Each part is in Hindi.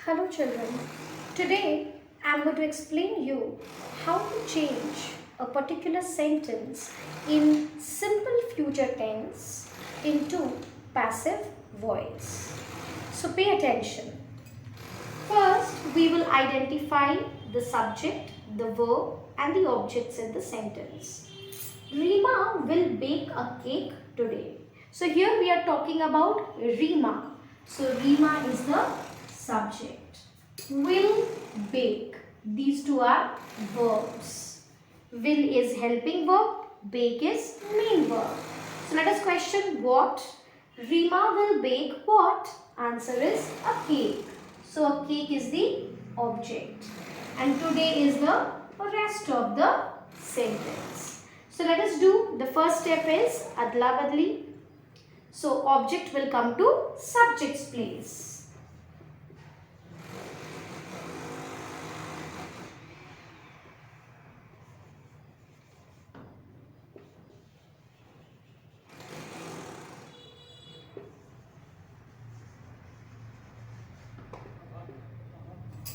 Hello children. Today I am going to explain you how to change a particular sentence in simple future tense into passive voice. So pay attention. First we will identify the subject, the verb and the objects in the sentence. Rima will bake a cake today. So here we are talking about Rima. So Rima is the subject. Will bake. These two are verbs. Will is helping verb. Bake is main verb. So let us question what. Rima will bake what? Answer is a cake. So a cake is the object. And today is the rest of the sentence. So let us do, the first step is adla badli. So object will come to subject's place.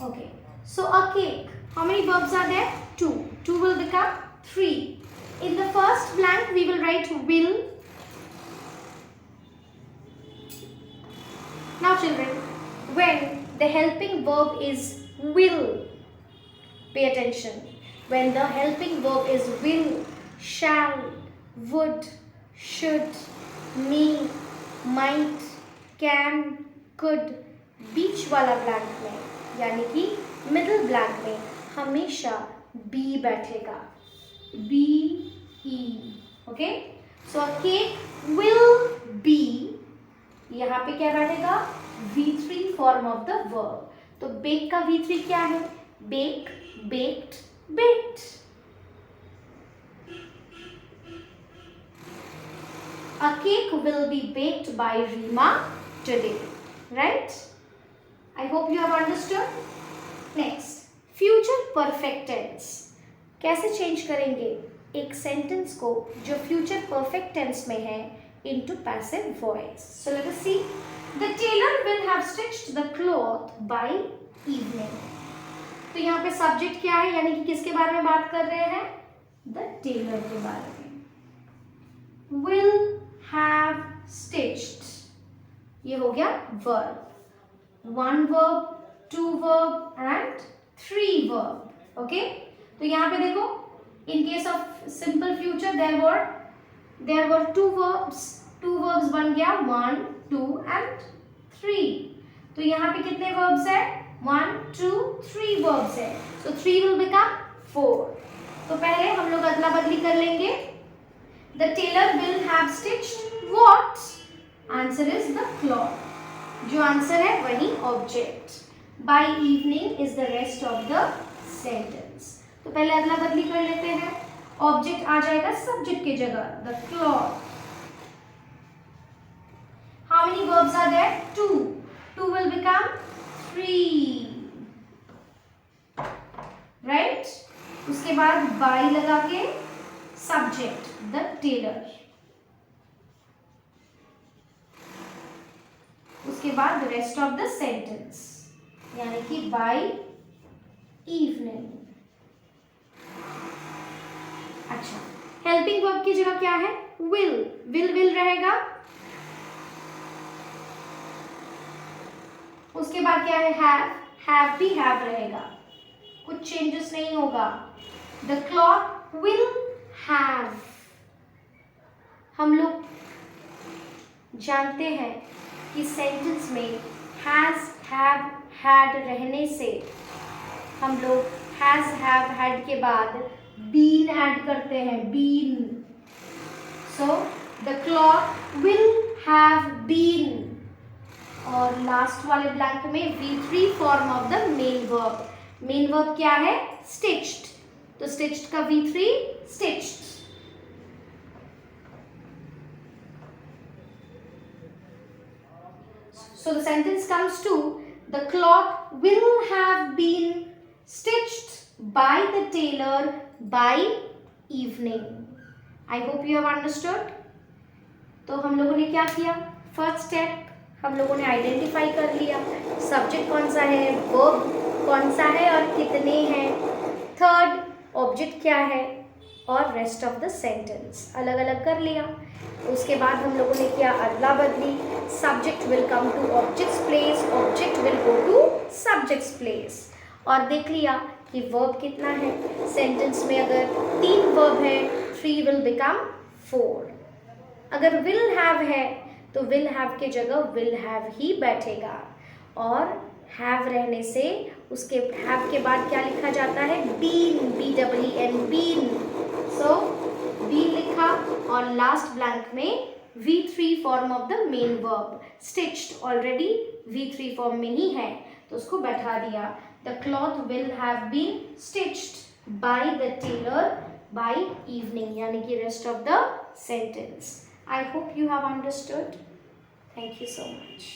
Okay, so a cake. How many verbs are there? 2. 2 will become 3. In the first blank, we will write will. Now children, when the helping verb is will, pay attention. When the helping verb is will, shall, would, should, may, might, can, could, बीच वाला ब्लैंक में यानी कि मिडिल ब्लैंक में हमेशा बी बैठेगा. B E. Okay, so a cake will be. यहाँ पे क्या बैठेगा? V3 form of the verb. तो बेक का V3 क्या है? Bake, baked, baked. A cake will be baked by Rima today. Right? I hope you have understood. Next, future perfect tense. कैसे चेंज करेंगे एक सेंटेंस को जो फ्यूचर परफेक्ट टेंस में है into passive voice. So let us see. The tailor will have stitched the cloth by evening. तो यहाँ पे सब्जेक्ट क्या है यानी कि किसके बारे में बात कर रहे हैं? The tailor के बारे में. Will have stitched. ये हो गया verb. 1 verb, 2 verb and 3 verb. Okay? तो यहाँ पे देखो, in case of simple future there were 2 verbs. 2 verbs बन गया 1, 2 and 3. तो यहाँ पे कितने verbs है? 1, 2, 3 verbs है. So 3 will become 4. तो पहले हम लोग अदला बदली कर लेंगे. The tailor will have stitched what? Answer is the cloth. जो आंसर है वही object. By evening is the rest of the sentence. तो पहले अदला बदली कर लेते हैं. ऑब्जेक्ट आ जाएगा सब्जेक्ट की जगह, the cloth. How many verbs are there? 2. 2 will become 3. Right? उसके बाद बाय लगा के सब्जेक्ट द टेलर. उसके बाद रेस्ट ऑफ द सेंटेंस यानी कि बाय इवनिंग. अच्छा, हेल्पिंग वर्ब की जगह क्या है? विल. विल रहेगा. उसके बाद क्या है? हैव भी हैव रहेगा. कुछ चेंजेस नहीं होगा. The cloth will have. हम लोग जानते हैं कि सेंटेंस में हैज, हैव, हैड रहने से हम लोग हैज, हैव, हैड के बाद बीन ऐड करते हैं. Been. So the cloth will have been. और लास्ट वाले ब्लैंक में V3 form of the main verb. Main verb क्या है? स्टिच्ड. तो स्टिच्ड का V3 stitched. So the sentence comes to, the cloth will have been stitched by the tailor by evening. I hope you have understood. तो हम लोगों ने क्या किया? फर्स्ट स्टेप हम लोगों ने आइडेंटिफाई कर लिया, सब्जेक्ट कौन सा है, वर्ब कौन सा है और कितने हैं, थर्ड ऑब्जेक्ट क्या है, और रेस्ट ऑफ द सेंटेंस अलग अलग कर लिया। उसके बाद हम लोगों ने किया अदला बदली, subject will come two objects place, object will go two subjects place, और देख लिया कि वर्ब कितना है। सेंटेंस में अगर 3 वर्ब है, 3 विल बिकम 4। अगर विल हैव है तो विल हैव के जगह विल हैव ही बैठेगा, और हैव रहने से उसके हैव के बाद क्या लिखा जाता है, been, BEEN, been. So been लिखा, और लास्ट ब्लैंक में V3 form of the main verb, stitched already V3 form में ही है तो उसको बैठा दिया। The cloth will have been stitched by the tailor by evening, यानी कि rest of the sentence. I hope you have understood. Thank you so much.